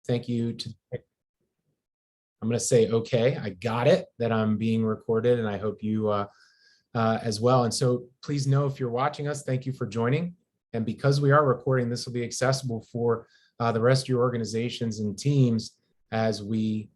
Thank you to, I'm going to say, okay, I got it, that I'm being recorded, and I hope you as well. And so please know, if you're watching us, thank you for joining. And because we are recording, this will be accessible for the rest of your organizations and teams as we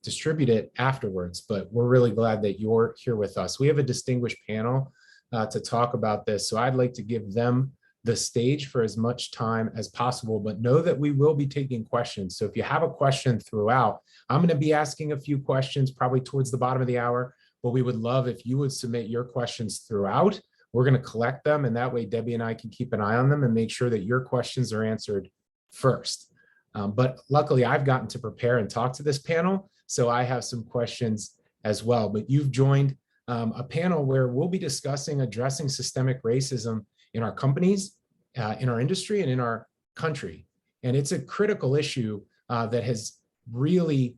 distribute it afterwards. But we're really glad that you're here with us. We have a distinguished panel to talk about this. So I'd like to give them the stage for as much time as possible, but know that we will be taking questions. So if you have a question throughout, I'm going to be asking a few questions probably towards the bottom of the hour, but we would love if you would submit your questions throughout. We're going to collect them, and that way Debbie and I can keep an eye on them and make sure that your questions are answered first. But luckily I've gotten to prepare and talk to this panel, so I have some questions as well. But you've joined a panel where we'll be discussing addressing systemic racism in our companies, in our industry, and in our country. And it's a critical issue that has really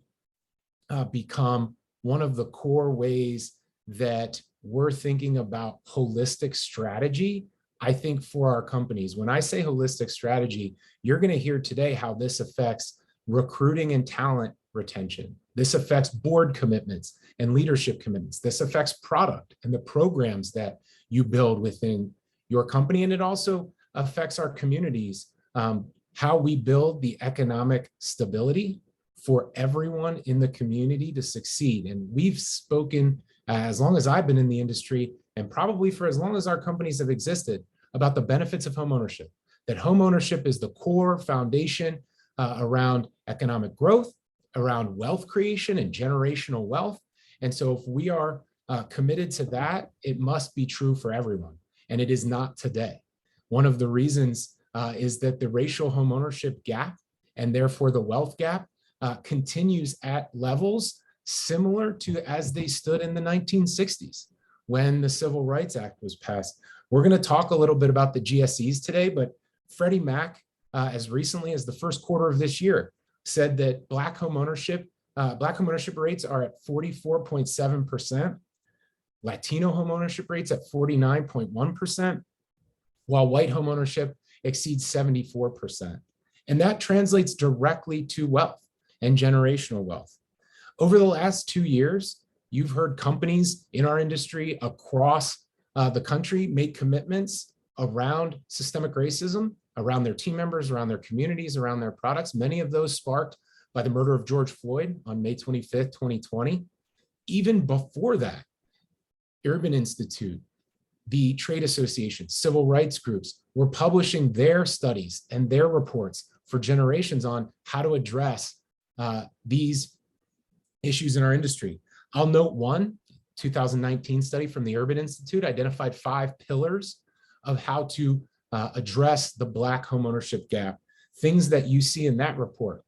become one of the core ways that we're thinking about holistic strategy, I think, for our companies. When I say holistic strategy, you're going to hear today how this affects recruiting and talent retention. This affects board commitments and leadership commitments. This affects product and the programs that you build within your company. And it also affects our communities, how we build the economic stability for everyone in the community to succeed. And we've spoken, as long as I've been in the industry, and probably for as long as our companies have existed, about the benefits of homeownership, that homeownership is the core foundation around economic growth, around wealth creation and generational wealth. And so if we are committed to that, it must be true for everyone. And it is not today. One of the reasons is that the racial homeownership gap, and therefore the wealth gap, continues at levels similar to as they stood in the 1960s when the Civil Rights Act was passed. We're going to talk a little bit about the GSEs today, but Freddie Mac, as recently as the first quarter of this year, said that Black homeownership rates are at 44.7%, Latino homeownership rates at 49.1%, while white homeownership exceeds 74%. And that translates directly to wealth and generational wealth. Over the last 2 years, you've heard companies in our industry across the country make commitments around systemic racism, around their team members, around their communities, around their products. Many of those sparked by the murder of George Floyd on May 25th, 2020. Even before that, Urban Institute, the trade associations, civil rights groups were publishing their studies and their reports for generations on how to address these issues in our industry. I'll note one 2019 study from the Urban Institute identified 5 pillars of how to address the Black homeownership gap. Things that you see in that report: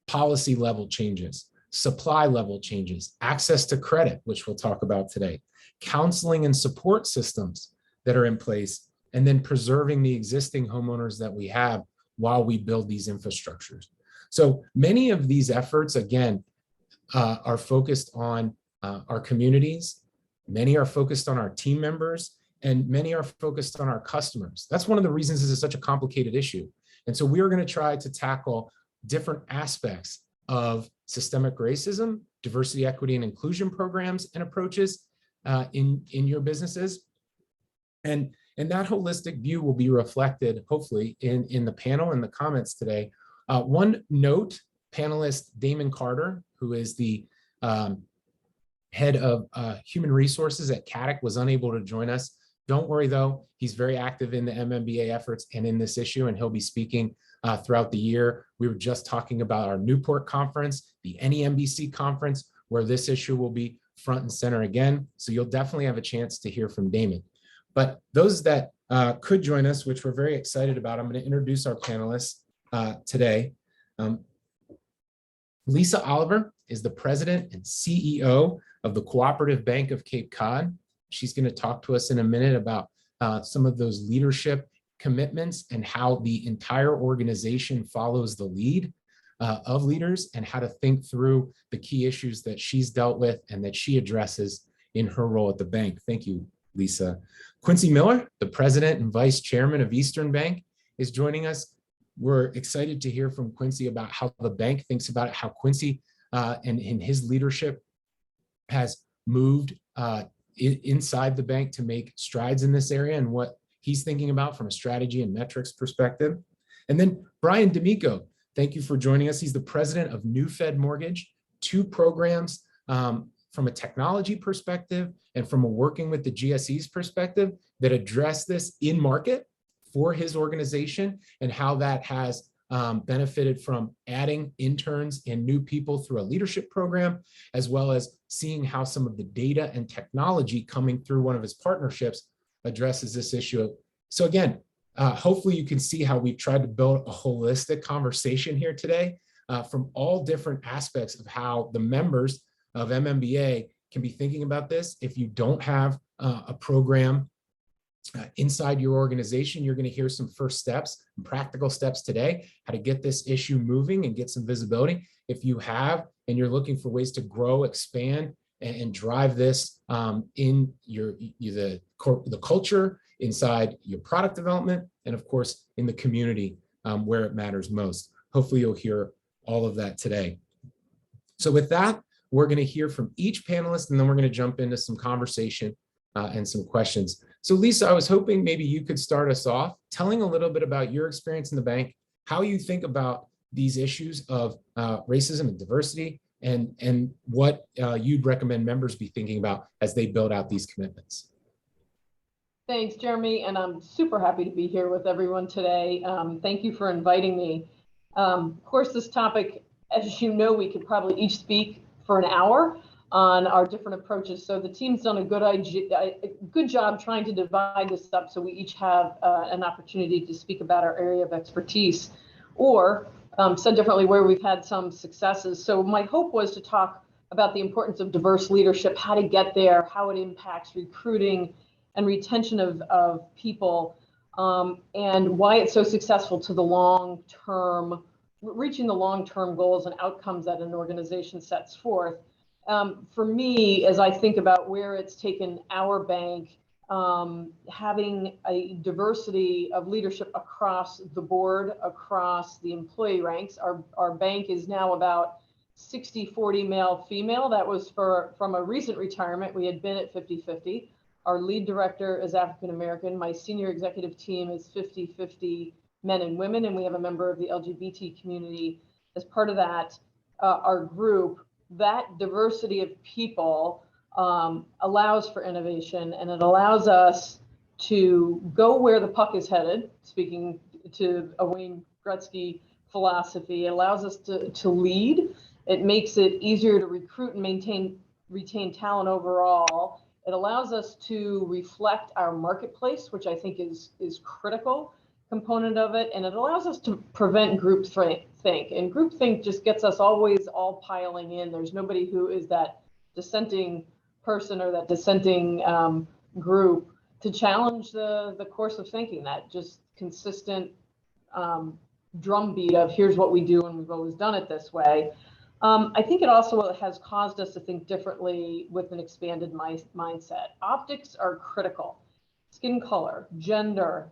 policy level changes, supply level changes, access to credit, which we'll talk about today, counseling and support systems that are in place, and then preserving the existing homeowners that we have while we build these infrastructures. So many of these efforts, again, are focused on our communities. Many are focused on our team members, and many are focused on our customers. That's one of the reasons this is such a complicated issue. And so we are going to try to tackle different aspects of systemic racism, diversity, equity, and inclusion programs and approaches in your businesses. And that holistic view will be reflected, hopefully, in the panel and the comments today. One note, panelist Damon Carter, who is the head of human resources at CADIC, was unable to join us. Don't worry, though, he's very active in the MMBA efforts and in this issue, and he'll be speaking throughout the year. We were just talking about our Newport conference, the NEMBC conference, where this issue will be front and center again. So you'll definitely have a chance to hear from Damon. But those that could join us, which we're very excited about, I'm going to introduce our panelists today. Lisa Oliver is the president and CEO of the Cooperative Bank of Cape Cod. She's going to talk to us in a minute about some of those leadership commitments and how the entire organization follows the lead of leaders, and how to think through the key issues that she's dealt with and that she addresses in her role at the bank. Thank you, Lisa. Quincy Miller, the president and vice chairman of Eastern Bank, is joining us. we're excited to hear from Quincy about how the bank thinks about it, how Quincy and in his leadership has moved inside the bank to make strides in this area and what he's thinking about from a strategy and metrics perspective. And then Brian D'Amico, thank you for joining us. He's the president of NewFed Mortgage, two programs from a technology perspective and from a working with the GSEs perspective that address this in market for his organization and how that has benefited from adding interns and new people through a leadership program, as well as seeing how some of the data and technology coming through one of his partnerships addresses this issue. So again, hopefully you can see how we've tried to build a holistic conversation here today from all different aspects of how the members of MMBA can be thinking about this. If you don't have a program inside your organization, you're going to hear some first steps, practical steps today, how to get this issue moving and get some visibility. If you have, and you're looking for ways to grow, expand, and drive this in the culture, inside your product development, and of course, in the community where it matters most. Hopefully you'll hear all of that today. So with that, we're going to hear from each panelist, and then we're going to jump into some conversation and some questions. So Lisa, I was hoping maybe you could start us off telling a little bit about your experience in the bank, how you think about these issues of racism and diversity, and what you'd recommend members be thinking about as they build out these commitments. Thanks, Jeremy, and I'm super happy to be here with everyone today. Thank you for inviting me. Of course, this topic, as you know, we could probably each speak for an hour on our different approaches. So the team's done a good job trying to divide this up so we each have an opportunity to speak about our area of expertise, or said differently, where we've had some successes. So my hope was to talk about the importance of diverse leadership, how to get there, how it impacts recruiting and retention of people, and why it's so successful to the long-term, reaching the long-term goals and outcomes that an organization sets forth. For me, as I think about where it's taken our bank, having a diversity of leadership across the board, across the employee ranks, our bank is now about 60-40 male-female. That was from a recent retirement. We had been at 50-50. Our lead director is African-American. My senior executive team is 50-50 men and women, and we have a member of the LGBT community as part of that. Our group, that diversity of people allows for innovation, and it allows us to go where the puck is headed, speaking to a Wayne Gretzky philosophy. It allows us to lead. It makes it easier to recruit and retain talent overall. It allows us to reflect our marketplace, which I think is critical component of it, and it allows us to prevent groupthink. And groupthink just gets us always all piling in. There's nobody who is that dissenting person or that dissenting group to challenge the course of thinking, that just consistent drumbeat of here's what we do and we've always done it this way. I think it also has caused us to think differently with an expanded mindset. Optics are critical. Skin color, gender,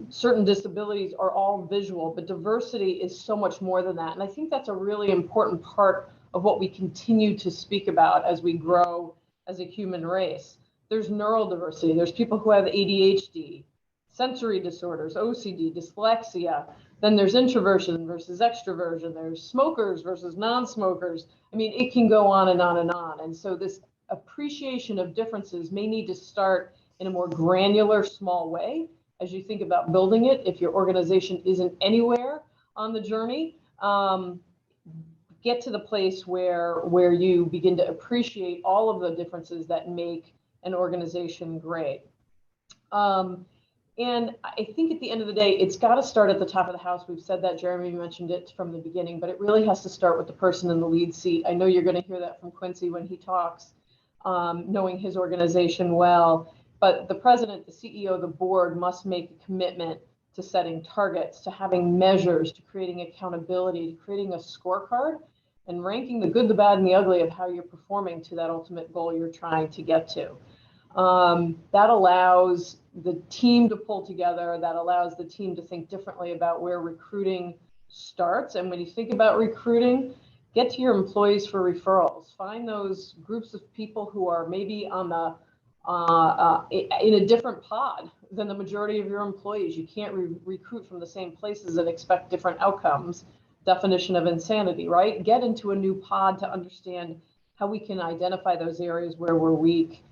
certain disabilities are all visual, but diversity is so much more than that. And I think that's a really important part of what we continue to speak about as we grow as a human race. There's neurodiversity. There's people who have ADHD, sensory disorders, OCD, dyslexia. Then there's introversion versus extroversion. There's smokers versus non-smokers. I mean, it can go on and on and on. And so this appreciation of differences may need to start in a more granular, small way as you think about building it. If your organization isn't anywhere on the journey, get to the place where you begin to appreciate all of the differences that make an organization great. And I think at the end of the day, it's got to start at the top of the house. We've said that, Jeremy mentioned it from the beginning, but it really has to start with the person in the lead seat. I know you're going to hear that from Quincy when he talks, knowing his organization well. But the president, the CEO, the board must make a commitment to setting targets, to having measures, to creating accountability, to creating a scorecard, and ranking the good, the bad, and the ugly of how you're performing to that ultimate goal you're trying to get to. That allows the team to pull together, that allows the team to think differently about where recruiting starts. And when you think about recruiting, get to your employees for referrals. Find those groups of people who are maybe on the in a different pod than the majority of your employees. You can't recruit from the same places and expect different outcomes. Definition of insanity, right? Get into a new pod to understand how we can identify those areas where we're weak.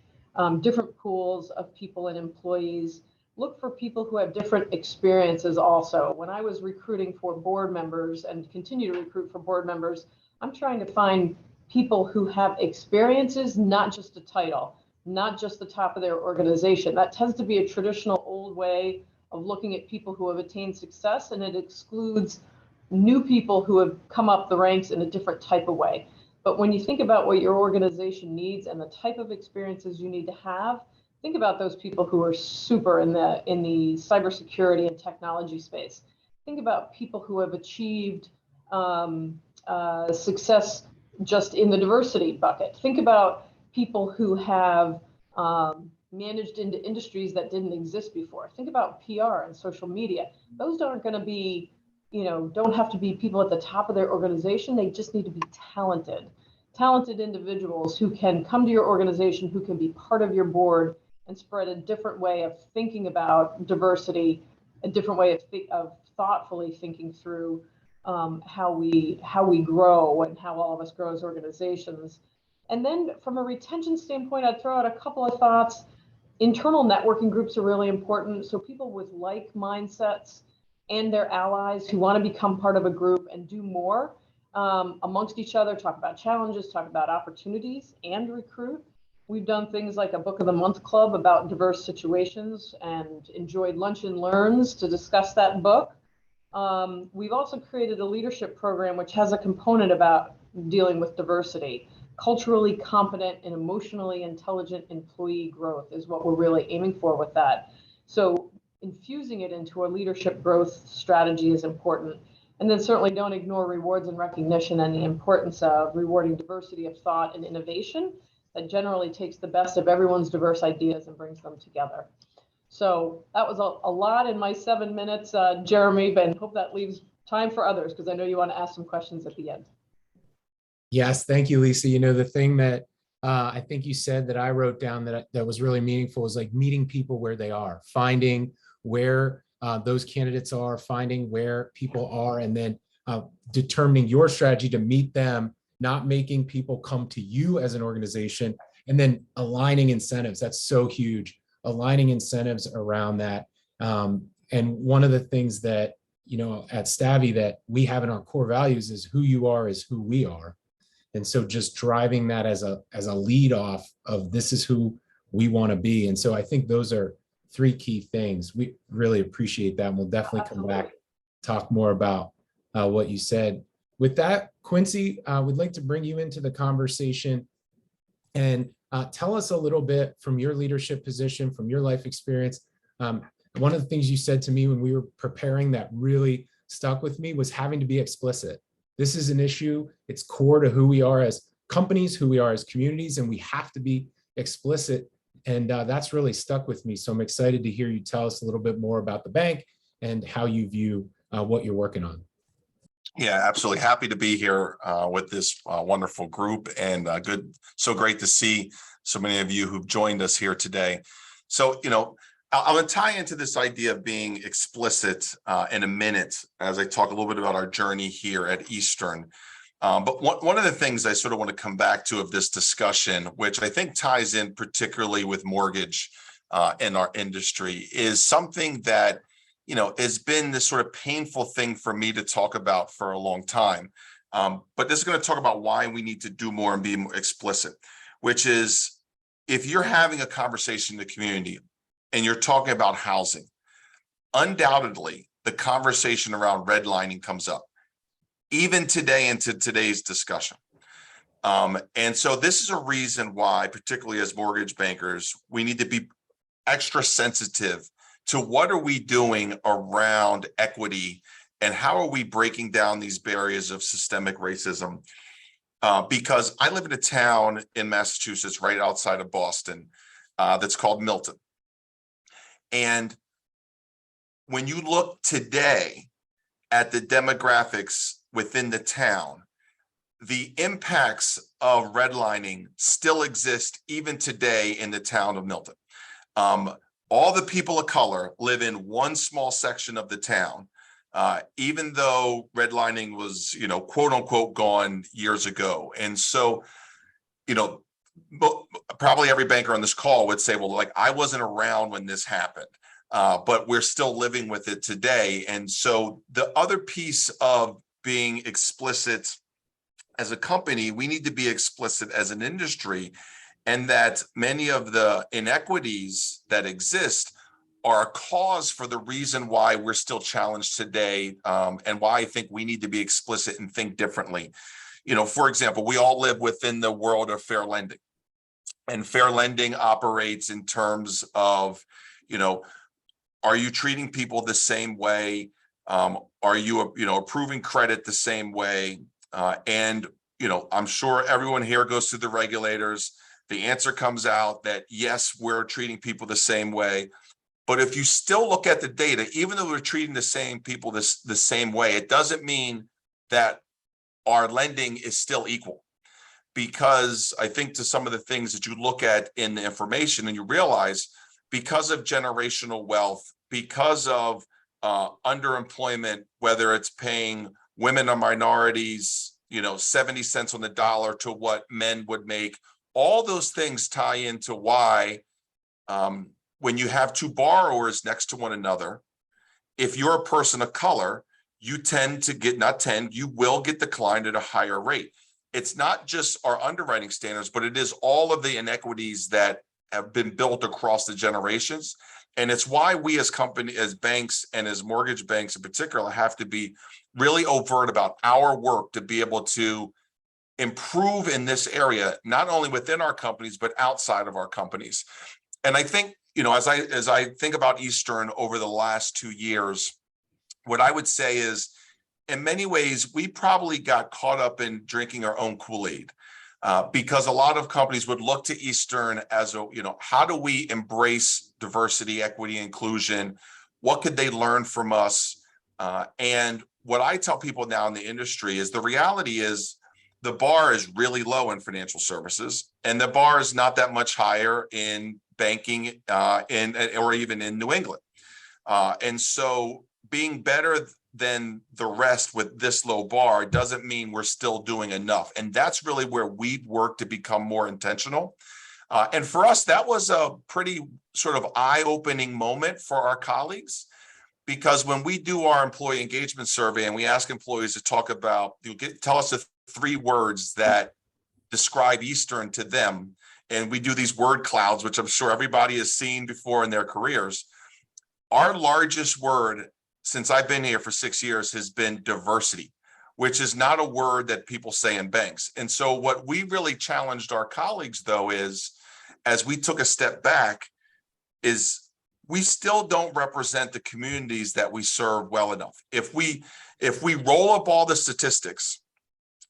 Different pools of people and employees. Look for people who have different experiences also. When I was recruiting for board members and continue to recruit for board members, I'm trying to find people who have experiences, not just a title, not just the top of their organization. That tends to be a traditional old way of looking at people who have attained success, and it excludes new people who have come up the ranks in a different type of way. But when you think about what your organization needs and the type of experiences you need to have, think about those people who are super in the cybersecurity and technology space. Think about people who have achieved success just in the diversity bucket. Think about people who have managed into industries that didn't exist before. Think about PR and social media. Those aren't going to be, don't have to be people at the top of their organization. They just need to be talented individuals who can come to your organization, who can be part of your board and spread a different way of thinking about diversity, a different way of thoughtfully thinking through how we grow and how all of us grow as organizations. And then from a retention standpoint, I'd throw out a couple of thoughts. Internal networking groups are really important. So people with like mindsets and their allies who want to become part of a group and do more amongst each other, talk about challenges, talk about opportunities, and recruit. We've done things like a Book of the Month club about diverse situations and enjoyed lunch and learns to discuss that book. We've also created a leadership program which has a component about dealing with diversity. Culturally competent and emotionally intelligent employee growth is what we're really aiming for with that. So infusing it into a leadership growth strategy is important. And then certainly don't ignore rewards and recognition and the importance of rewarding diversity of thought and innovation that generally takes the best of everyone's diverse ideas and brings them together. So that was a lot in my 7 minutes, Jeremy, but I hope that leaves time for others because I know you want to ask some questions at the end. Yes, thank you, Lisa. The thing that I think you said that I wrote down that was really meaningful is like meeting people where they are, finding where those candidates are, finding where people are, and then determining your strategy to meet them, not making people come to you as an organization, and then aligning incentives. That's so huge, aligning incentives around that. And one of the things that, at Stavvy that we have in our core values is who you are is who we are. And so just driving that as a lead off of this is who we want to be. And so I think those are 3 key things. We really appreciate that. And we'll definitely come back, talk more about what you said. With that, Quincy, we'd like to bring you into the conversation and tell us a little bit from your leadership position, from your life experience. One of the things you said to me when we were preparing that really stuck with me was having to be explicit. This is an issue. It's core to who we are as companies, who we are as communities, and we have to be explicit. And that's really stuck with me. So I'm excited to hear you tell us a little bit more about the bank and how you view what you're working on. Yeah, absolutely. Happy to be here with this wonderful group, and so great to see so many of you who've joined us here today. So, I'm going to tie into this idea of being explicit in a minute as I talk a little bit about our journey here at Eastern. But one of the things I sort of want to come back to of this discussion, which I think ties in particularly with mortgage in our industry, is something that, has been this sort of painful thing for me to talk about for a long time. But this is going to talk about why we need to do more and be more explicit, which is if you're having a conversation in the community and you're talking about housing, undoubtedly the conversation around redlining comes up, even today into today's discussion. And so this is a reason why, particularly as mortgage bankers, we need to be extra sensitive to what are we doing around equity and how are we breaking down these barriers of systemic racism. Because I live in a town in Massachusetts right outside of Boston that's called Milton. And when you look today at the demographics within the town, the impacts of redlining still exist even today in the town of Milton. All the people of color live in one small section of the town, even though redlining was, quote unquote, gone years ago. And so, probably every banker on this call would say, well, like, I wasn't around when this happened. But we're still living with it today. And so the other piece of being explicit as a company, we need to be explicit as an industry, and that many of the inequities that exist are a cause for the reason why we're still challenged today, and why I think we need to be explicit and think differently. For example, we all live within the world of fair lending, and fair lending operates in terms of, are you treating people the same way? Are you, approving credit the same way? And I'm sure everyone here goes through the regulators. The answer comes out that yes, we're treating people the same way. But if you still look at the data, even though we're treating the same people the same way, it doesn't mean that our lending is still equal. Because I think to some of the things that you look at in the information and you realize, because of generational wealth, because of underemployment, whether it's paying women or minorities, 70 cents on the dollar to what men would make, all those things tie into why when you have two borrowers next to one another, if you're a person of color, you tend to get, you will get declined at a higher rate. It's not just our underwriting standards, but it is all of the inequities that have been built across the generations. And it's why we as company, as banks and as mortgage banks in particular, have to be really overt about our work to be able to improve in this area, not only within our companies, but outside of our companies. And I think, as I think about Eastern over the last 2 years, what I would say is, in many ways, we probably got caught up in drinking our own Kool-Aid. Because a lot of companies would look to Eastern as how do we embrace diversity, equity, inclusion? What could they learn from us? And what I tell people now in the industry is the reality is the bar is really low in financial services, and the bar is not that much higher in banking or even in New England. And so being better than the rest with this low bar doesn't mean we're still doing enough. And that's really where we work to become more intentional. And for us, that was a pretty sort of eye-opening moment for our colleagues, because when we do our employee engagement survey and we ask employees to talk about, tell us the 3 words that describe Eastern to them, and we do these word clouds, which I'm sure everybody has seen before in their careers, our largest word since I've been here for 6 years has been diversity, which is not a word that people say in banks. And so what we really challenged our colleagues, though, is, as we took a step back, is we still don't represent the communities that we serve well enough. If we roll up all the statistics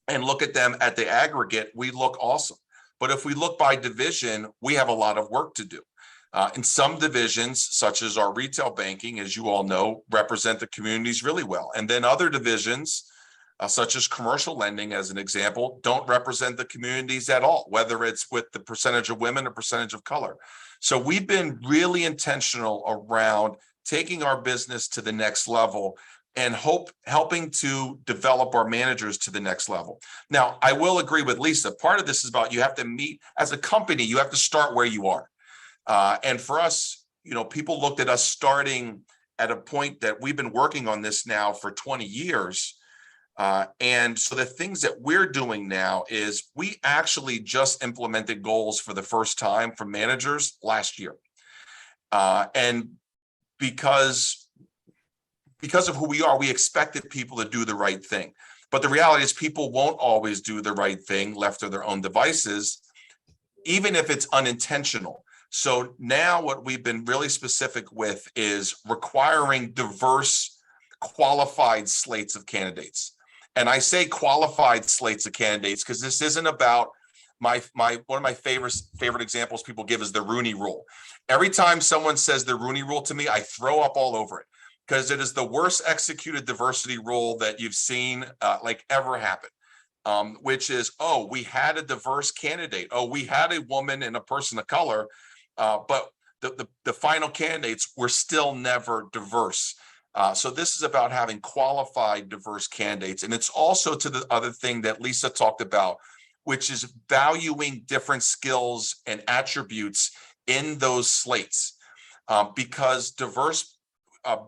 and look at them at the aggregate, we look awesome. But if we look by division, we have a lot of work to do. In some divisions, such as our retail banking, as you all know, represent the communities really well. And then other divisions, such as commercial lending, as an example, don't represent the communities at all, whether it's with the percentage of women or percentage of color. So we've been really intentional around taking our business to the next level and helping to develop our managers to the next level. Now, I will agree with Lisa. Part of this is about, you have to meet, as a company, you have to start where you are. And for us, people looked at us starting at a point that we've been working on this now for 20 years. And so the things that we're doing now is we actually just implemented goals for the first time for managers last year. And because of who we are, we expected people to do the right thing. But the reality is people won't always do the right thing left to their own devices, even if it's unintentional. So now what we've been really specific with is requiring diverse, qualified slates of candidates. And I say qualified slates of candidates because this isn't about one of my favorite examples people give is the Rooney Rule. Every time someone says the Rooney Rule to me, I throw up all over it, because it is the worst executed diversity rule that you've seen like ever happen. Which is, oh, we had a diverse candidate. Oh, we had a woman and a person of color, but the final candidates were still never diverse. So this is about having qualified diverse candidates. And it's also to the other thing that Lisa talked about, which is valuing different skills and attributes in those slates, because diverse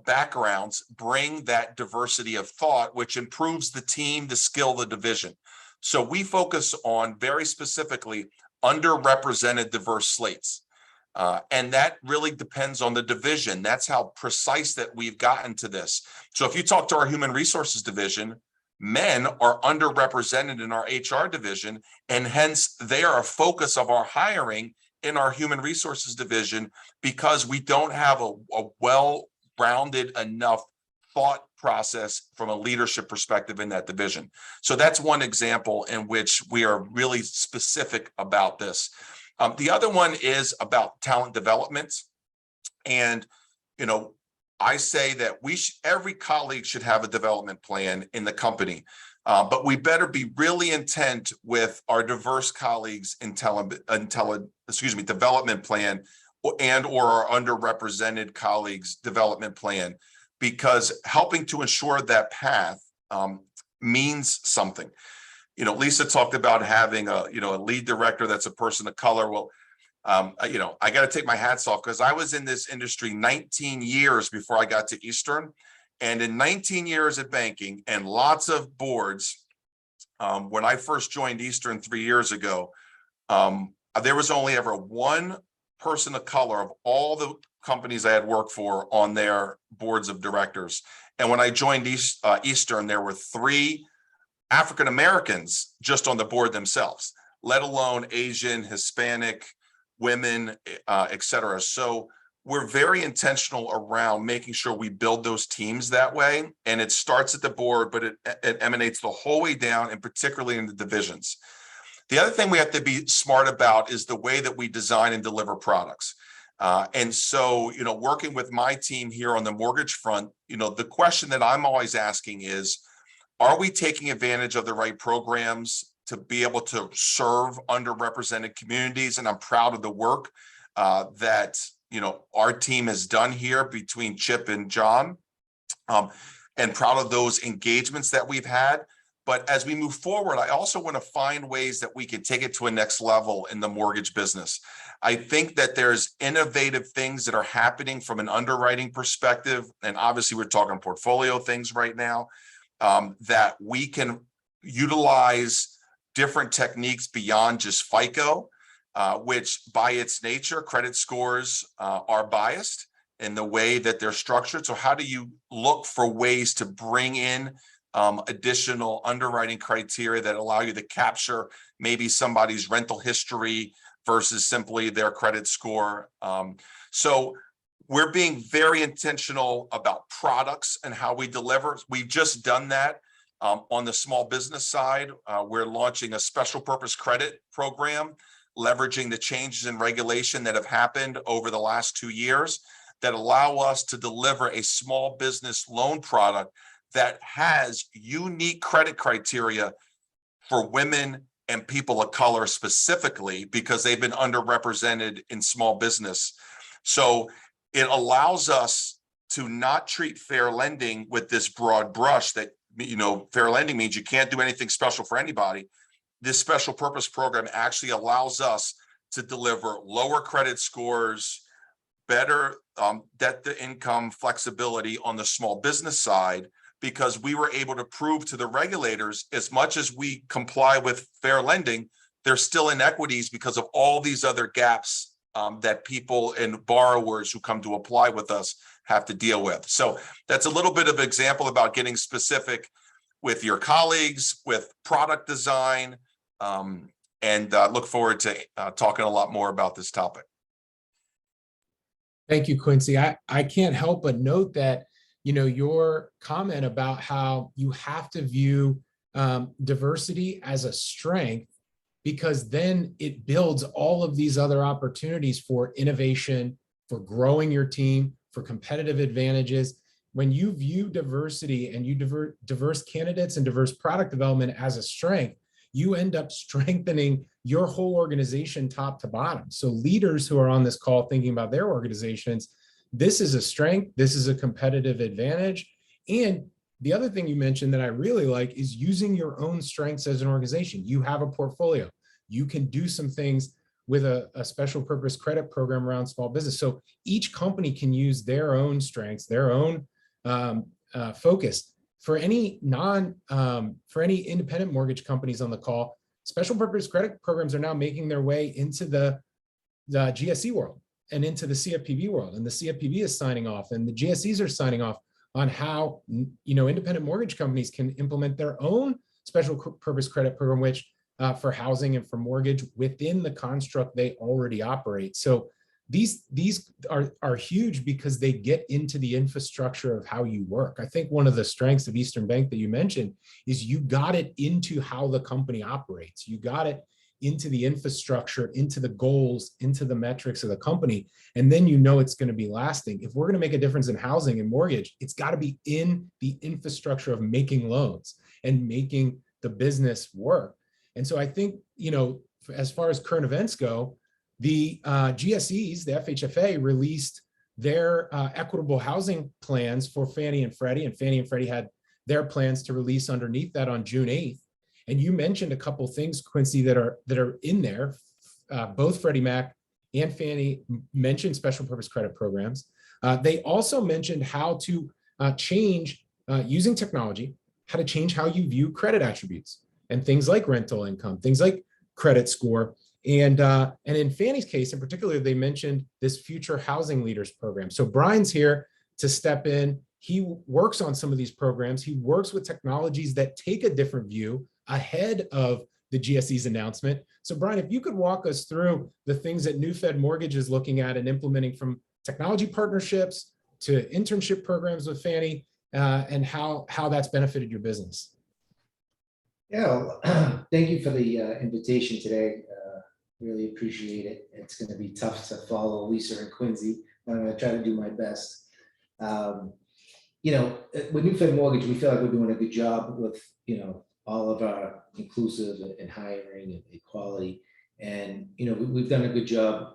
backgrounds bring that diversity of thought, which improves the team, the skill, the division. So we focus on very specifically underrepresented diverse slates. And that really depends on the division. That's how precise that we've gotten to this. So if you talk to our human resources division, men are underrepresented in our HR division, and hence they are a focus of our hiring in our human resources division, because we don't have a well-rounded enough thought process from a leadership perspective in that division. So that's one example in which we are really specific about this. The other one is about talent development. And, I say that every colleague should have a development plan in the company, but we better be really intent with our diverse colleagues in development plan, and or our underrepresented colleagues development plan, because helping to ensure that path means something. Lisa talked about having a lead director that's a person of color. Well, I got to take my hats off, because I was in this industry 19 years before I got to Eastern. And in 19 years at banking and lots of boards, when I first joined Eastern 3 years ago, there was only ever one person of color of all the companies I had worked for on their boards of directors. And when I joined Eastern, there were 3 African Americans just on the board themselves, let alone Asian, Hispanic, women, et cetera. So we're very intentional around making sure we build those teams that way. And it starts at the board, but it emanates the whole way down, and particularly in the divisions. The other thing we have to be smart about is the way that we design and deliver products. And so, working with my team here on the mortgage front, the question that I'm always asking is, are we taking advantage of the right programs to be able to serve underrepresented communities? And I'm proud of the work that our team has done here between Chip and John, and proud of those engagements that we've had. But as we move forward, I also want to find ways that we can take it to a next level in the mortgage business. I think that there's innovative things that are happening from an underwriting perspective, and obviously we're talking portfolio things right now, that we can utilize different techniques beyond just FICO, which by its nature, credit scores are biased in the way that they're structured. So how do you look for ways to bring in additional underwriting criteria that allow you to capture maybe somebody's rental history versus simply their credit score? So we're being very intentional about products and how we deliver. We've just done that on the small business side. We're launching a special purpose credit program, leveraging the changes in regulation that have happened over the last 2 years that allow us to deliver a small business loan product that has unique credit criteria for women and people of color specifically, because they've been underrepresented in small business. So it allows us to not treat fair lending with this broad brush that, fair lending means you can't do anything special for anybody. This special purpose program actually allows us to deliver lower credit scores, better debt to income flexibility on the small business side, because we were able to prove to the regulators, as much as we comply with fair lending, there's still inequities because of all these other gaps that people and borrowers who come to apply with us have to deal with. So that's a little bit of an example about getting specific with your colleagues, with product design, and look forward to talking a lot more about this topic. Thank you, Quincy. I can't help but note that, your comment about how you have to view diversity as a strength, because then it builds all of these other opportunities for innovation, for growing your team, for competitive advantages. When you view diversity and you diverse candidates and diverse product development as a strength, you end up strengthening your whole organization top to bottom. So leaders who are on this call thinking about their organizations, this is a strength, this is a competitive advantage. And the other thing you mentioned that I really like is using your own strengths as an organization. You have a portfolio. You can do some things with a special purpose credit program around small business. So each company can use their own strengths, their own focus. For any independent mortgage companies on the call, special purpose credit programs are now making their way into the GSE world and into the CFPB world. And the CFPB is signing off and the GSEs are signing off on how, independent mortgage companies can implement their own special purpose credit program, which for housing and for mortgage within the construct they already operate. So these are huge because they get into the infrastructure of how you work. I think one of the strengths of Eastern Bank that you mentioned is you got it into how the company operates. You got it into the infrastructure, into the goals, into the metrics of the company. And then it's going to be lasting. If we're going to make a difference in housing and mortgage, it's got to be in the infrastructure of making loans and making the business work. And so I think, as far as current events go, the GSEs, the FHFA, released their equitable housing plans for Fannie and Freddie, and Fannie and Freddie had their plans to release underneath that on June 8th. And you mentioned a couple things, Quincy, that are in there. Both Freddie Mac and Fannie mentioned special purpose credit programs. They also mentioned how to change, using technology, how to change how you view credit attributes and things like rental income, things like credit score. And in Fannie's case in particular, they mentioned this Future Housing Leaders program. So Brian's here to step in. He works on some of these programs. He works with technologies that take a different view ahead of the GSE's announcement. So Brian, if you could walk us through the things that NewFed Mortgage is looking at and implementing, from technology partnerships to internship programs with Fannie, and how that's benefited your business. Yeah, thank you for the invitation today. Really appreciate it. It's going to be tough to follow Lisa and Quincy, but I'm going to try to do my best. With NewFed Mortgage, we feel like we're doing a good job with, all of our inclusive and hiring and equality. And, we've done a good job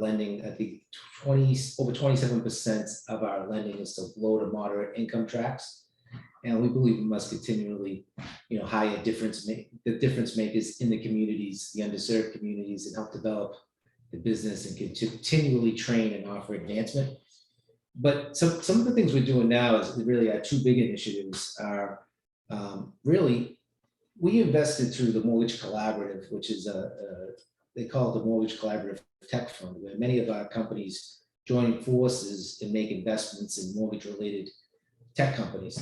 lending. I think over 27% of our lending is to low to moderate income tracks. And we believe we must continually, hire the difference makers in the communities, the underserved communities, and help develop the business and continually train and offer advancement. But some of the things we're doing now is really our two big initiatives are we invested through the Mortgage Collaborative, which is they call it the Mortgage Collaborative Tech Fund, where many of our companies join forces and make investments in mortgage-related tech companies.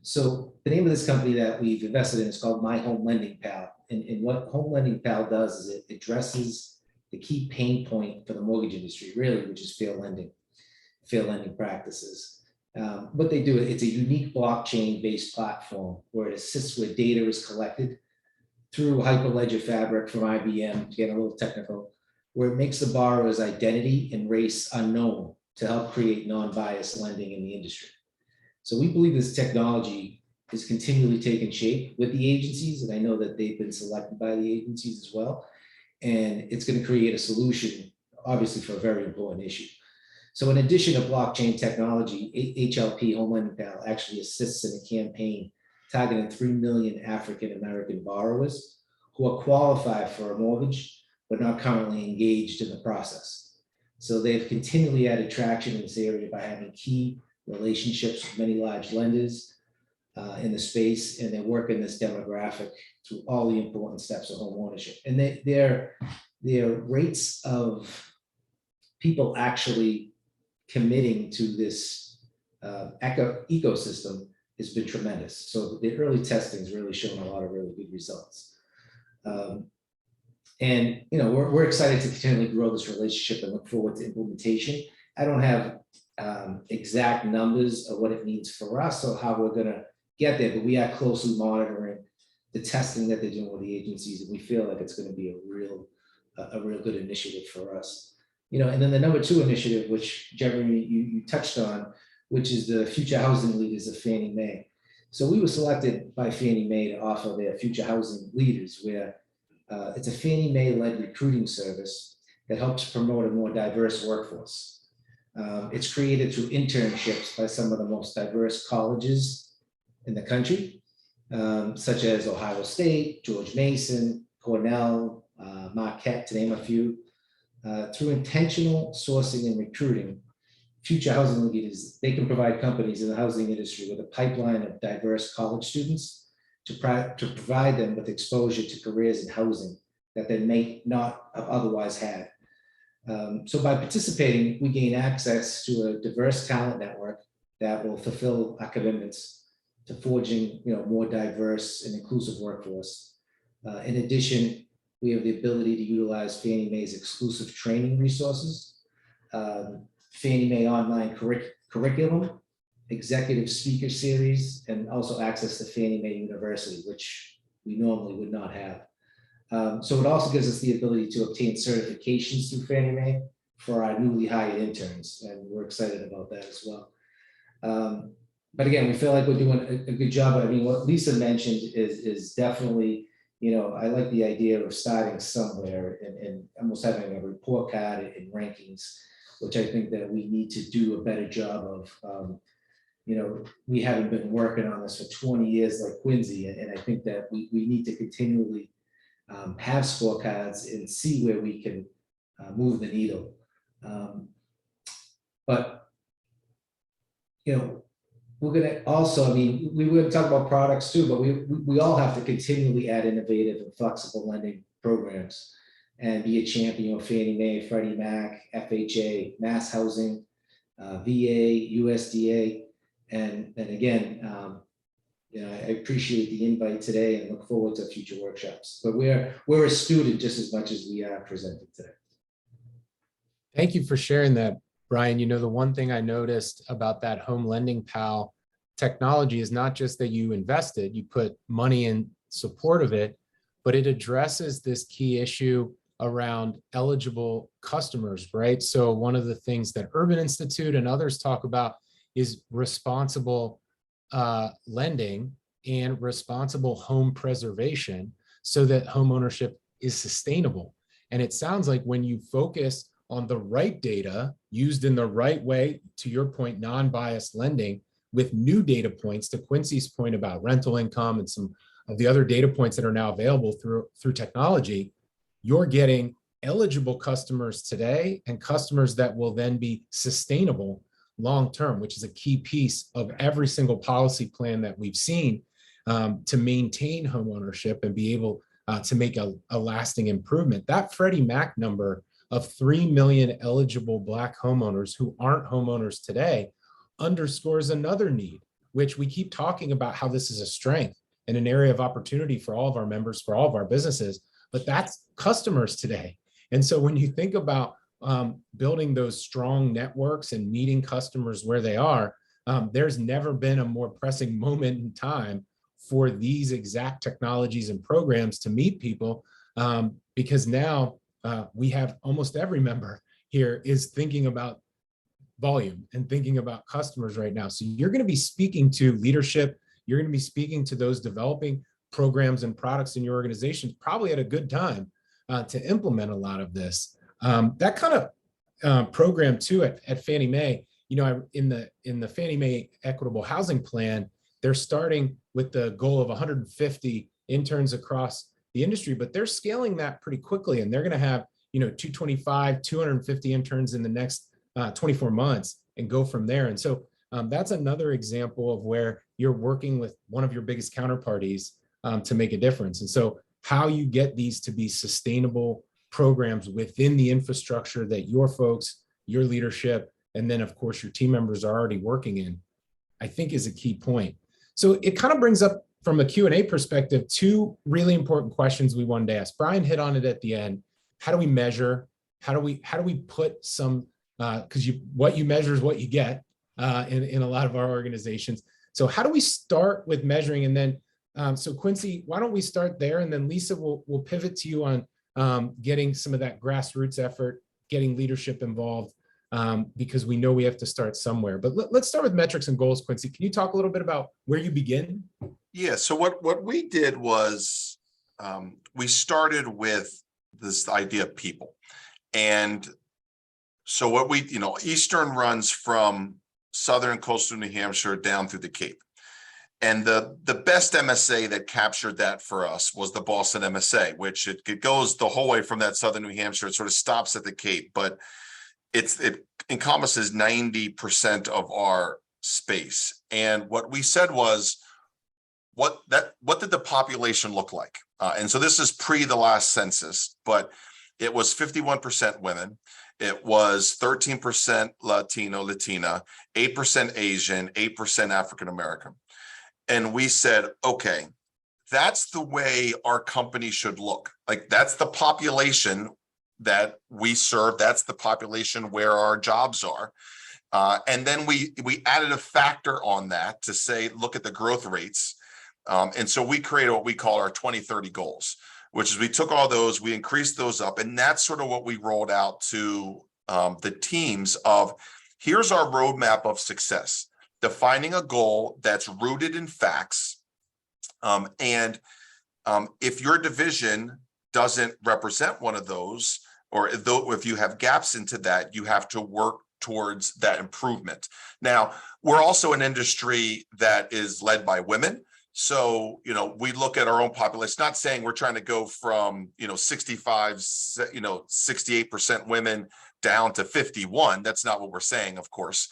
So the name of this company that we've invested in is called My Home Lending Pal. And what Home Lending Pal does is it addresses the key pain point for the mortgage industry, really, which is fair lending practices. What they do, it's a unique blockchain-based platform where it assists where data is collected through Hyperledger Fabric from IBM, to get a little technical, where it makes the borrower's identity and race unknown to help create non-biased lending in the industry. So we believe this technology is continually taking shape with the agencies, and I know that they've been selected by the agencies as well. And it's going to create a solution, obviously, for a very important issue. So in addition to blockchain technology, HLP, Home Lending Pal, actually assists in a campaign targeting 3 million African-American borrowers who are qualified for a mortgage, but not currently engaged in the process. So they've continually added traction in this area by having key relationships with many large lenders in the space, and they work in this demographic through all the important steps of home ownership. And their rates of people actually committing to this ecosystem has been tremendous. So the early testing has really shown a lot of really good results. And we're excited to continually grow this relationship and look forward to implementation. I don't have exact numbers of what it means for us or how we're going to get there, but we are closely monitoring the testing that they're doing with the agencies, and we feel like it's going to be a real good initiative for us. And then the number 2 initiative, which Jeremy, you touched on, which is the Future Housing Leaders of Fannie Mae. So we were selected by Fannie Mae to offer their Future Housing Leaders, where it's a Fannie Mae-led recruiting service that helps promote a more diverse workforce. It's created through internships by some of the most diverse colleges in the country, such as Ohio State, George Mason, Cornell, Marquette, to name a few. Through intentional sourcing and recruiting, Future Housing Leaders, they can provide companies in the housing industry with a pipeline of diverse college students to provide them with exposure to careers in housing that they may not have otherwise had. So by participating, we gain access to a diverse talent network that will fulfill our commitments to forging, more diverse and inclusive workforce. In addition, we have the ability to utilize Fannie Mae's exclusive training resources, Fannie Mae online curriculum, executive speaker series, and also access to Fannie Mae University, which we normally would not have. So it also gives us the ability to obtain certifications through Fannie Mae for our newly hired interns, and we're excited about that as well. But again, we feel like we're doing a good job. But I mean, what Lisa mentioned is definitely, I like the idea of starting somewhere and almost having a report card and rankings, which I think that we need to do a better job of. We haven't been working on this for 20 years like Quincy, and I think that we need to continually have scorecards and see where we can move the needle. But we're going to also, we were going to talk about products too, but we all have to continually add innovative and flexible lending programs and be a champion of Fannie Mae, Freddie Mac, FHA, Mass Housing, VA, USDA. And again, I appreciate the invite today and look forward to future workshops. But we're a student just as much as we are presenting today. Thank you for sharing that, Brian. The one thing I noticed about that Home Lending Pal technology is not just that you invested, you put money in support of it, but it addresses this key issue around eligible customers, right? So one of the things that Urban Institute and others talk about is responsible lending and responsible home preservation so that home ownership is sustainable. And it sounds like when you focus on the right data used in the right way, to your point, non-biased lending with new data points, to Quincy's point about rental income and some of the other data points that are now available through technology, you're getting eligible customers today and customers that will then be sustainable long-term, which is a key piece of every single policy plan that we've seen to maintain home ownership and be able to make a lasting improvement. That Freddie Mac number of 3 million eligible Black homeowners who aren't homeowners today underscores another need, which we keep talking about how this is a strength and an area of opportunity for all of our members, for all of our businesses, but that's customers today. And so when you think about building those strong networks and meeting customers where they are, there's never been a more pressing moment in time for these exact technologies and programs to meet people, because now we have almost every member here is thinking about volume and thinking about customers right now. So you're going to be speaking to leadership. You're going to be speaking to those developing programs and products in your organization, probably at a good time to implement a lot of this. That kind of program too at Fannie Mae, in the Fannie Mae Equitable Housing Plan, they're starting with the goal of 150 interns across the industry, but they're scaling that pretty quickly, and they're going to have 225, 250 interns in the next 24 months and go from there. And so that's another example of where you're working with one of your biggest counterparties to make a difference. And so how you get these to be sustainable programs within the infrastructure that your folks, your leadership, and then of course your team members are already working in, I think is a key point. So it kind of brings up, from a Q&A perspective, two really important questions we wanted to ask. Brian hit on it at the end. How do we measure? How do we put some, because what you measure is what you get in a lot of our organizations. So how do we start with measuring, and then So Quincy, why don't we start there, and then Lisa, we'll pivot to you on getting some of that grassroots effort, getting leadership involved, because we know we have to start somewhere. But let's start with metrics and goals, Quincy. Can you talk a little bit about where you begin? Yeah, so what we did was we started with this idea of people. And so what we, Eastern runs from southern coastal New Hampshire down through the Cape. And the best MSA that captured that for us was the Boston MSA, which it goes the whole way from that southern New Hampshire. It sort of stops at the Cape, but it encompasses 90% of our space. And what we said was, what did the population look like? And so this is pre the last census, but it was 51% women. It was 13% Latina, 8% Asian, 8% African American. And we said, okay, that's the way our company should look. Like, that's the population that we serve. That's the population where our jobs are. And then we added a factor on that to say, look at the growth rates. And so we created what we call our 2030 goals, which is we took all those, we increased those up. And that's sort of what we rolled out to the teams of, here's our roadmap of success, defining a goal that's rooted in facts. And if your division doesn't represent one of those, or if you have gaps into that, you have to work towards that improvement. Now, we're also an industry that is led by women. So, we look at our own population, not saying we're trying to go from, 68% women down to 51. That's not what we're saying, of course.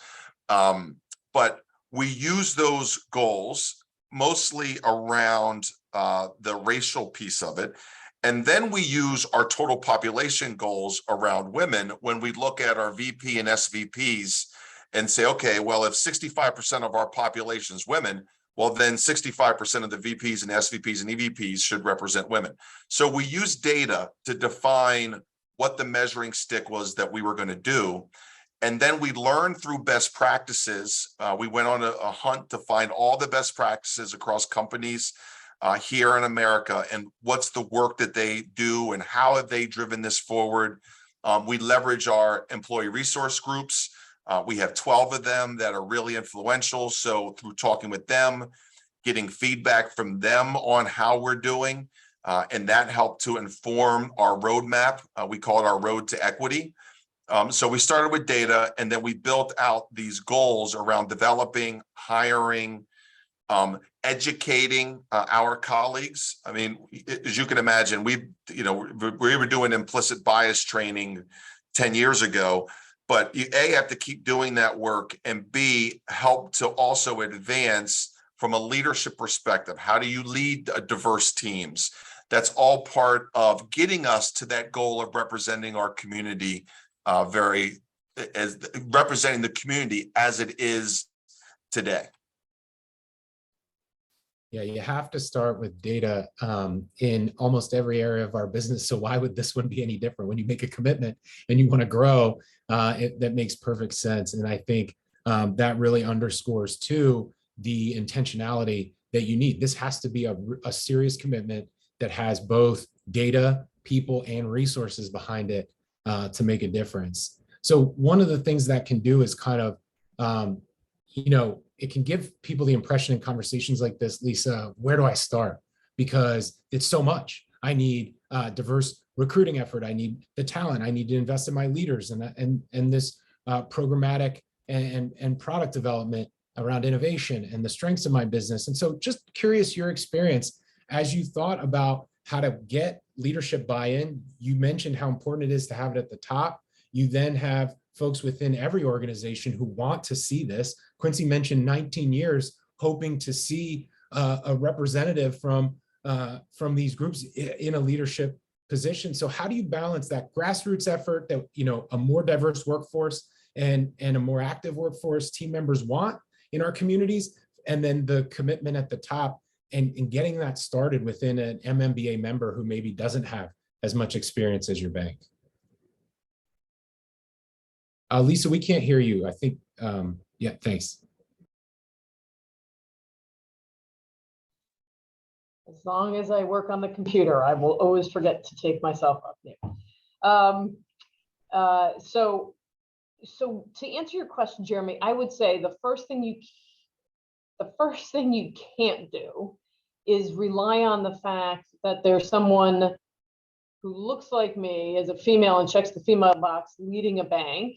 But we use those goals mostly around the racial piece of it. And then we use our total population goals around women when we look at our VP and SVPs and say, okay, well, if 65% of our population is women, well, then 65% of the VPs and SVPs and EVPs should represent women. So we use data to define what the measuring stick was that we were going to do. And then we learned through best practices. We went on a hunt to find all the best practices across companies here in America, and what's the work that they do and how have they driven this forward. We leverage our employee resource groups. We have 12 of them that are really influential. So through talking with them, getting feedback from them on how we're doing, and that helped to inform our roadmap. We call it our road to equity. So we started with data, and then we built out these goals around developing, hiring, educating our colleagues. I mean, as you can imagine, we were doing implicit bias training 10 years ago, but you A, have to keep doing that work, and B, help to also advance from a leadership perspective. How do you lead diverse teams? That's all part of getting us to that goal of representing our community, as representing the community as it is today. Yeah, you have to start with data in almost every area of our business. So why would this one be any different? When you make a commitment and you want to grow, that makes perfect sense. And I think that really underscores too the intentionality that you need. This has to be a serious commitment that has both data, people, and resources behind it to make a difference. So one of the things that can do is kind of, it can give people the impression in conversations like this, Lisa, where do I start? Because it's so much. I need diverse recruiting effort. I need the talent. I need to invest in my leaders and this programmatic and product development around innovation and the strengths of my business. And so just curious your experience as you thought about how to get leadership buy-in. You mentioned how important it is to have it at the top. You then have folks within every organization who want to see this. Quincy mentioned 19 years hoping to see a representative from these groups in a leadership position. So how do you balance that grassroots effort that a more diverse workforce and a more active workforce team members want in our communities, and then the commitment at the top and getting that started within an MMBA member who maybe doesn't have as much experience as your bank? Lisa, we can't hear you. I think, yeah, thanks. As long as I work on the computer, I will always forget to take myself off mute. So to answer your question, Jeremy, I would say the first thing you can't do is rely on the fact that there's someone who looks like me as a female and checks the female box leading a bank,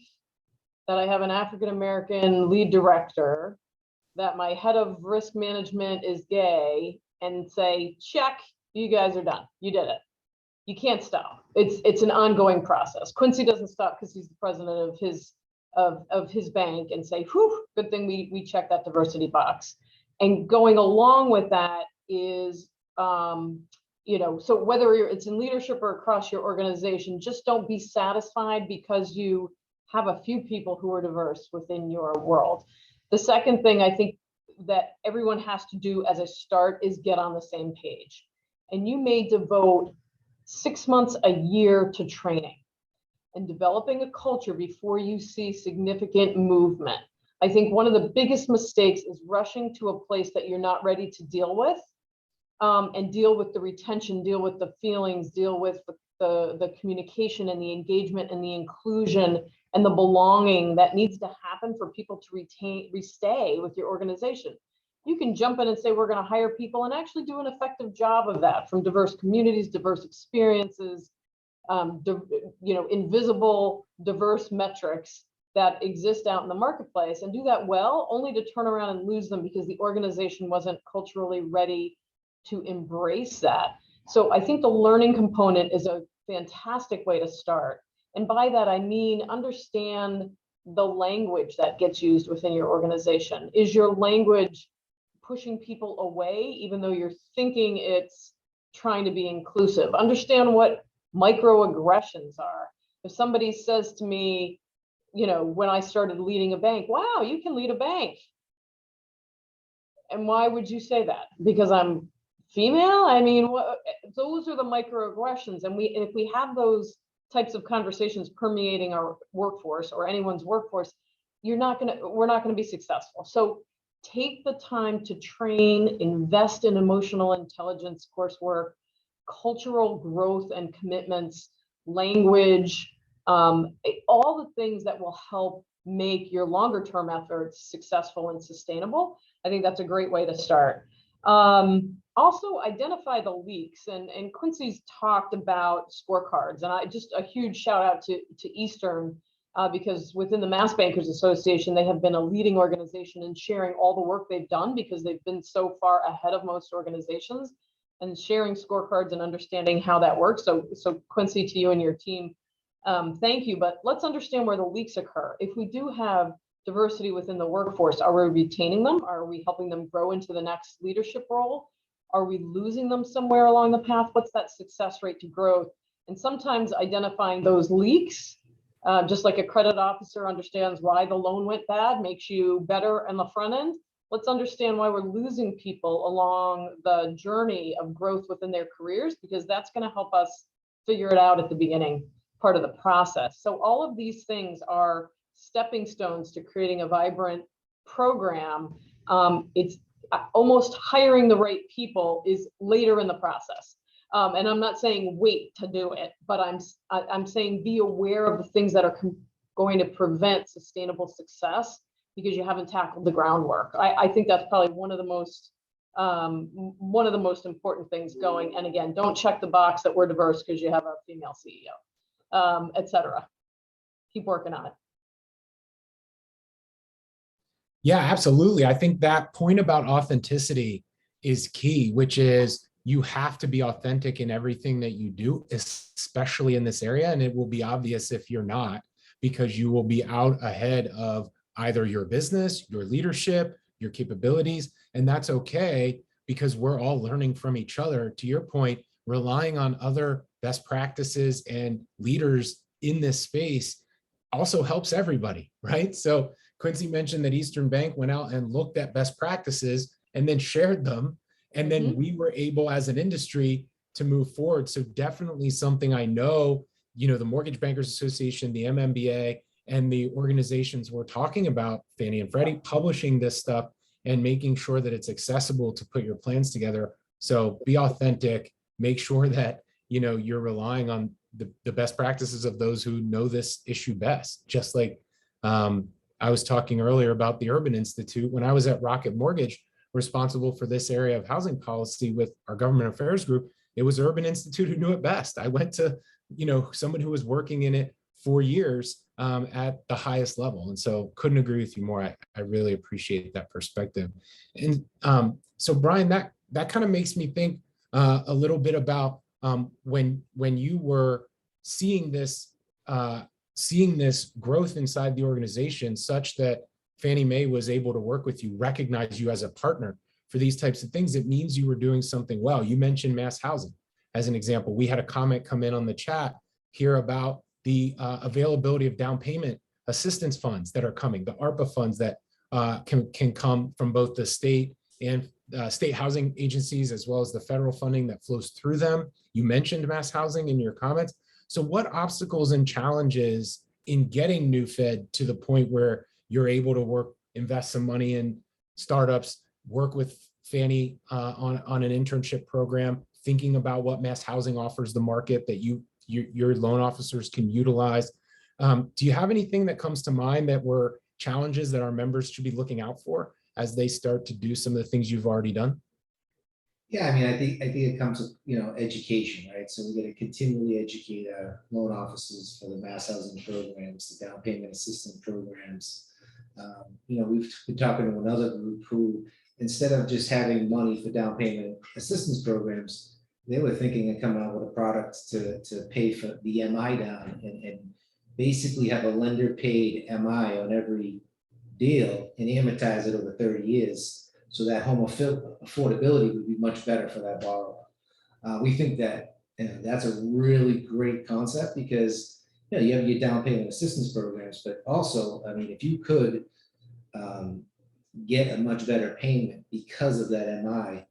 that I have an African-American lead director, that my head of risk management is gay, and say, check, you guys are done. You did it. You can't stop. It's an ongoing process. Quincy doesn't stop because he's the president of his bank and say, whew, good thing we checked that diversity box. And going along with that is, so whether it's in leadership or across your organization, just don't be satisfied because you have a few people who are diverse within your world. The second thing I think that everyone has to do as a start is get on the same page. And you may devote 6 months, a year to training and developing a culture before you see significant movement. I think one of the biggest mistakes is rushing to a place that you're not ready to deal with, and deal with the retention, deal with the feelings, deal with the communication and the engagement and the inclusion and the belonging that needs to happen for people to stay with your organization. You can jump in and say, we're going to hire people, and actually do an effective job of that from diverse communities, diverse experiences, invisible, diverse metrics that exist out in the marketplace, and do that well, only to turn around and lose them because the organization wasn't culturally ready to embrace that. So I think the learning component is a fantastic way to start. And by that, I mean, understand the language that gets used within your organization. Is your language pushing people away, even though you're thinking it's trying to be inclusive? Understand what microaggressions are. If somebody says to me, when I started leading a bank, wow, you can lead a bank. And why would you say that? Because I'm female? I mean, those are the microaggressions. And if we have those types of conversations permeating our workforce or anyone's workforce, we're not going to be successful. So take the time to train, invest in emotional intelligence coursework, cultural growth and commitments, language, all the things that will help make your longer term efforts successful and sustainable. I think that's a great way to start. Also identify the leaks, and Quincy's talked about scorecards, and just a huge shout out to Eastern, because within the Mass Bankers Association, they have been a leading organization in sharing all the work they've done because they've been so far ahead of most organizations, and sharing scorecards and understanding how that works. So Quincy, to you and your team, thank you, but let's understand where the leaks occur. If we do have diversity within the workforce, are we retaining them? Are we helping them grow into the next leadership role? Are we losing them somewhere along the path? What's that success rate to growth? And sometimes identifying those leaks, just like a credit officer understands why the loan went bad, makes you better on the front end. Let's understand why we're losing people along the journey of growth within their careers, because that's going to help us figure it out at the beginning part of the process. So all of these things are stepping stones to creating a vibrant program. It's almost hiring the right people is later in the process. And I'm not saying wait to do it, but I'm saying be aware of the things that are going to prevent sustainable success because you haven't tackled the groundwork. I think that's probably one of the most important things going. And again, don't check the box that we're diverse because you have a female CEO, et cetera. Keep working on it. Yeah, absolutely. I think that point about authenticity is key, which is you have to be authentic in everything that you do, especially in this area. And it will be obvious if you're not, because you will be out ahead of either your business, your leadership, your capabilities. And that's okay, because we're all learning from each other. To your point, relying on other best practices and leaders in this space also helps everybody, right? So Quincy mentioned that Eastern Bank went out and looked at best practices and then shared them. And then we were able as an industry to move forward. So definitely something I know, the Mortgage Bankers Association, the MMBA, and the organizations we're talking about, Fannie and Freddie, publishing this stuff and making sure that it's accessible to put your plans together So be authentic, make sure that, you're relying on the best practices of those who know this issue best. Just like I was talking earlier about the Urban Institute. When I was at Rocket Mortgage, responsible for this area of housing policy with our government affairs group, it was Urban Institute who knew it best. I went to, someone who was working in it for years at the highest level. And so couldn't agree with you more. I really appreciate that perspective. And so Brian, that kind of makes me think a little bit about when you were seeing this growth inside the organization, such that Fannie Mae was able to work with you, recognize you as a partner for these types of things. It means you were doing something well. You mentioned mass housing as an example. We had a comment come in on the chat here about the availability of down payment assistance funds that are coming, the ARPA funds that can come from both the state and state housing agencies, as well as the federal funding that flows through them. You mentioned mass housing in your comments. So what obstacles and challenges in getting NewFed to the point where you're able to invest some money in startups, work with Fannie on an internship program, thinking about what mass housing offers the market that your loan officers can utilize? Do you have anything that comes to mind that were challenges that our members should be looking out for as they start to do some of the things you've already done? Yeah, I mean, I think it comes with, education, right? So we're going to continually educate our loan officers for the mass housing programs, the down payment assistance programs. We've been talking to another group who, instead of just having money for down payment assistance programs, they were thinking of coming out with a product to pay for the MI down and basically have a lender paid MI on every deal and amortize it over 30 years. So that home affordability would be much better for that borrower. We think that that's a really great concept because you have your down payment assistance programs, but also, I mean, if you could get a much better payment because of that MI,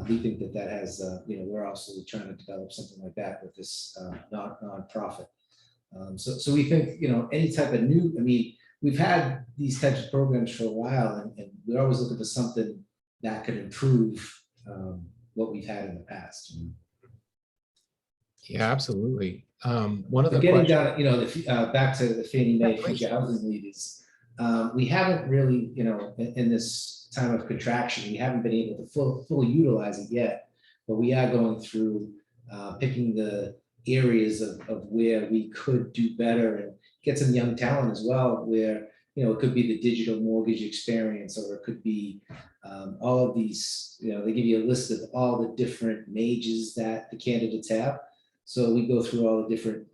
we think that has, we're also trying to develop something like that with this nonprofit. So we think, any type of we've had these types of programs for a while, and we're always looking for something that could improve what we've had in the past. Yeah, absolutely. One of the getting questions, down, back to the Fannie Mae future housing leaders, we haven't really, in this time of contraction, we haven't been able to fully utilize it yet, but we are going through picking the areas of where we could do better and get some young talent as well, where, it could be the digital mortgage experience, or it could be all of these, they give you a list of all the different majors that the candidates have. So we go through all the different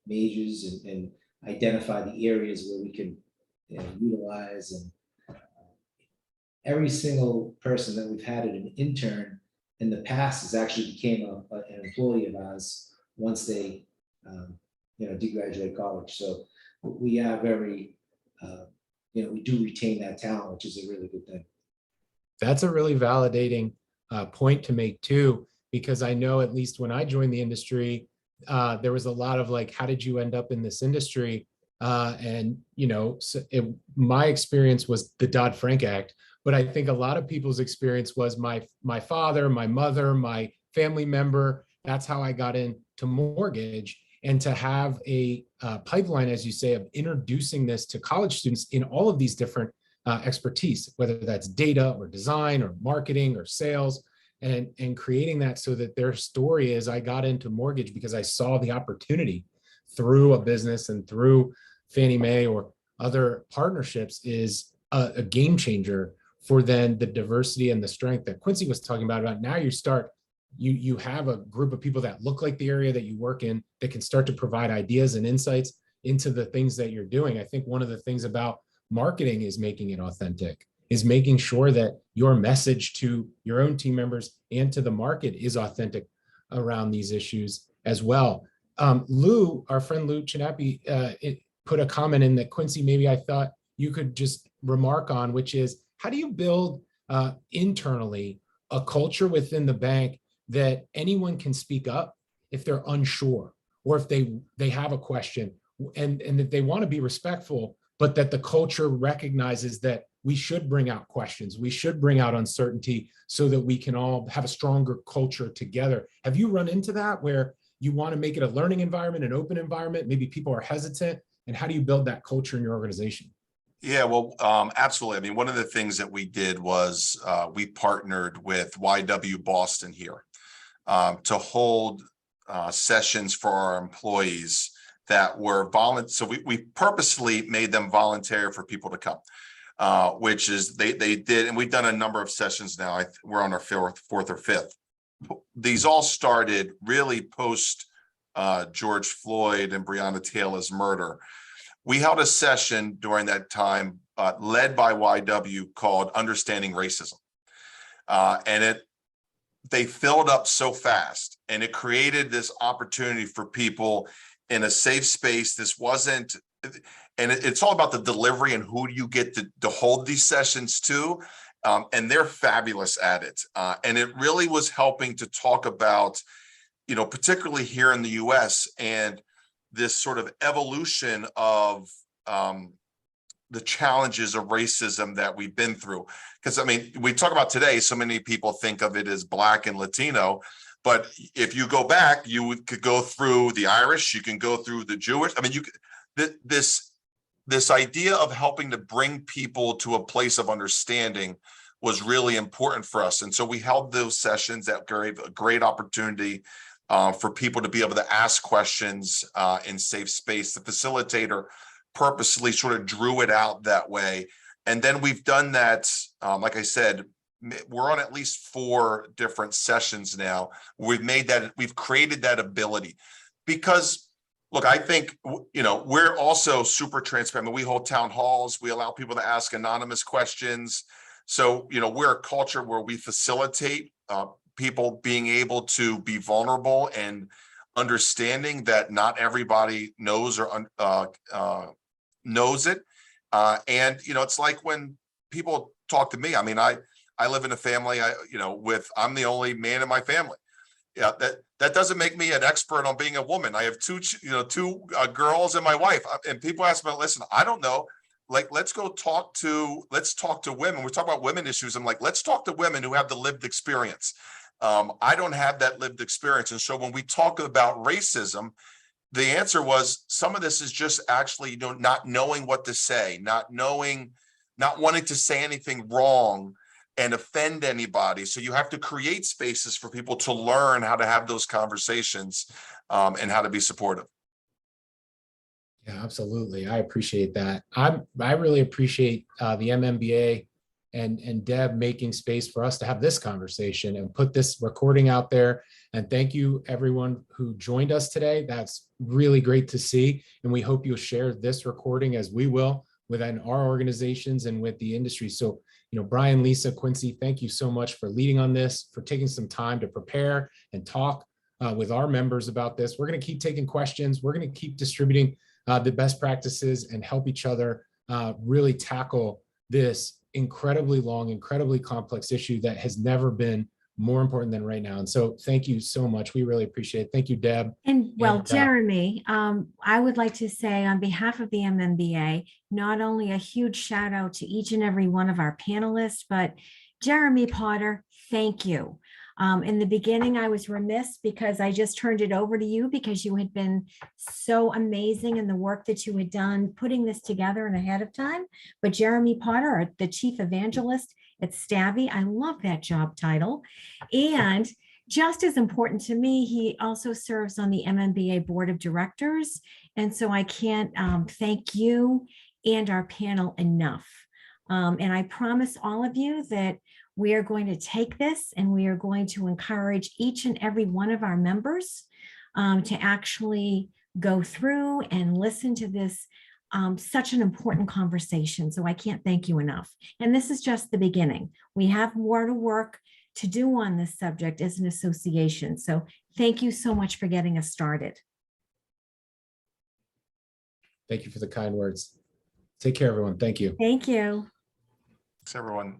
majors and identify the areas where we can utilize. And every single person that we've had as an intern in the past has actually became an employee of ours once they did graduate college. So we are very, we do retain that talent, which is a really good thing. That's a really validating point to make too, because I know at least when I joined the industry, there was a lot of like, how did you end up in this industry? My experience was the Dodd-Frank Act, but I think a lot of people's experience was my father, my mother, my family member. That's how I got into mortgage. And to have a pipeline, as you say, of introducing this to college students in all of these different expertise, whether that's data or design or marketing or sales, and creating that so that their story is, I got into mortgage because I saw the opportunity through a business and through Fannie Mae or other partnerships, is a game changer for then the diversity and the strength that Quincy was talking about. Now you have a group of people that look like the area that you work in that can start to provide ideas and insights into the things that you're doing. I think one of the things about marketing is making it authentic, is making sure that your message to your own team members and to the market is authentic around these issues as well. Lou, our friend Lou Chinapi, put a comment in that, Quincy, maybe I thought you could just remark on, which is, how do you build internally a culture within the bank that anyone can speak up if they're unsure, or if they have a question, and that they want to be respectful, but that the culture recognizes that we should bring out questions. We should bring out uncertainty so that we can all have a stronger culture together. Have you run into that where you want to make it a learning environment, an open environment? Maybe people are hesitant. And how do you build that culture in your organization? Yeah, well, absolutely. I mean, one of the things that we did was we partnered with YW Boston here to hold sessions for our employees that were voluntary. So we purposely made them voluntary for people to come, which is they did, and we've done a number of sessions now. We're on our fourth or fifth. These all started really post George Floyd and Breonna Taylor's murder. We held a session during that time led by YW called Understanding Racism. And they filled up so fast, and it created this opportunity for people in a safe space. This wasn't, and it's all about the delivery and who you get to hold these sessions to. And they're fabulous at it. And it really was helping to talk about, particularly here in the US, and this sort of evolution of the challenges of racism that we've been through. Because I mean, we talk about today, so many people think of it as Black and Latino, but if you go back, you could go through the Irish, you can go through the Jewish. I mean, this idea of helping to bring people to a place of understanding was really important for us. And so we held those sessions that gave a great opportunity for people to be able to ask questions in safe space. The facilitator purposely sort of drew it out that way. And then we've done that, like I said, we're on at least 4 different sessions now. We've created that ability because, look, I think, we're also super transparent. We hold town halls. We allow people to ask anonymous questions. So, we're a culture where we facilitate people being able to be vulnerable and understanding that not everybody knows or knows it. And, it's like when people talk to me, I mean, I live in a family, I'm the only man in my family. Yeah, that doesn't make me an expert on being a woman. I have two girls and my wife, and people ask me, listen, I don't know. Like, let's talk to women. We talk about women issues. I'm like, let's talk to women who have the lived experience. I don't have that lived experience. And so when we talk about racism, the answer was some of this is just actually, not knowing what to say, not wanting to say anything wrong and offend anybody. So you have to create spaces for people to learn how to have those conversations and how to be supportive. Yeah, absolutely. I appreciate that. I really appreciate the MMBA and Deb making space for us to have this conversation and put this recording out there. And thank you everyone who joined us today. That's really great to see. And we hope you'll share this recording, as we will, within our organizations and with the industry. So, Brian, Lisa, Quincy, thank you so much for leading on this, for taking some time to prepare and talk with our members about this. We're going to keep taking questions. We're going to keep distributing the best practices and help each other really tackle this incredibly long, incredibly complex issue that has never been more important than right now. And so thank you so much. We really appreciate it. Thank you, Deb. And Jeremy, I would like to say on behalf of the MMBA, not only a huge shout out to each and every one of our panelists, but Jeremy Potter, thank you. In the beginning, I was remiss because I just turned it over to you because you had been so amazing in the work that you had done putting this together and ahead of time. But Jeremy Potter, the Chief Evangelist at Stavvy, I love that job title. And just as important to me, he also serves on the MMBA Board of Directors. And so I can't thank you and our panel enough. And I promise all of you that we are going to take this and we are going to encourage each and every one of our members to actually go through and listen to this such an important conversation. So I can't thank you enough. And this is just the beginning. We have more to work to do on this subject as an association. So thank you so much for getting us started. Thank you for the kind words. Take care, everyone. Thank you. Thank you. Thanks, everyone.